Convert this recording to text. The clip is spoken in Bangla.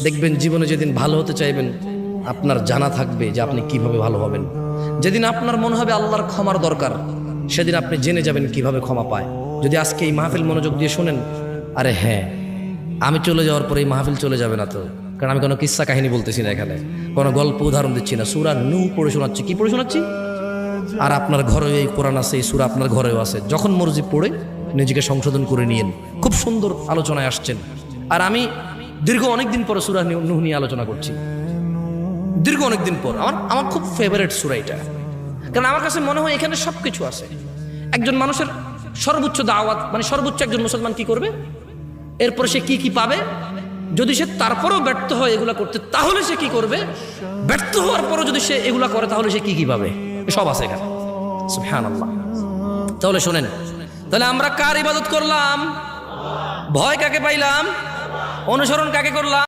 দেখবেন জীবনে যেদিন ভালো হতে চাইবেন আপনার জানা থাকবে যে আপনি কিভাবে ভালো হবেন। যেদিন আপনার মনে হবে আল্লাহর ক্ষমার দরকার, সেদিন আপনি জেনে যাবেন কিভাবে ক্ষমা পায়। যদি আজকে এই মাহফিল মনোযোগ দিয়ে শোনেন, আরে হ্যাঁ, আমি চলে যাওয়ার পরে এই মাহফিল চলে যাবে না তো, কারণ আমি কোনো কিস্সা কাহিনী বলতেছি না, এখানে কোনো গল্প উদাহরণ দিচ্ছি না, সূরা নূহ পড়ে শোনাচ্ছি। কি পড়ে শোনাচ্ছি? আর আপনার ঘরেও এই কোরআন আছে, এই সূরা আপনার ঘরেও আছে, যখন মর্জি পড়ে নিজেকে সংশোধন করে নিয়েন। খুব সুন্দর আলোচনায় আসছেন। আর আমি দীর্ঘ অনেকদিন পর সূরা নূহ নিয়ে আলোচনা করছি, দীর্ঘ অনেকদিন পর। আমার খুব ফেভারিট সূরা এটা, কারণ আমার কাছে মনে হয় এখানে সব কিছু আছে। একজন মানুষের সর্বোচ্চ দাওয়াত, মানে সর্বোচ্চ একজন মুসলমান কি করবে, এরপরে সে কি কি পাবে, যদি সে তারপরেও ব্যর্থ হয় এগুলা করতে, তাহলে সে কি করবে, ব্যর্থ হওয়ার পরও যদি সে এগুলা করে তাহলে সে কি কি পাবে, সব আছে এখানে। সুবহানাল্লাহ। তাহলে শোনেন, তাহলে আমরা কার ইবাদত করলাম? ভয় কাকে পাইলাম? অনুসরণ কাকে করলাম?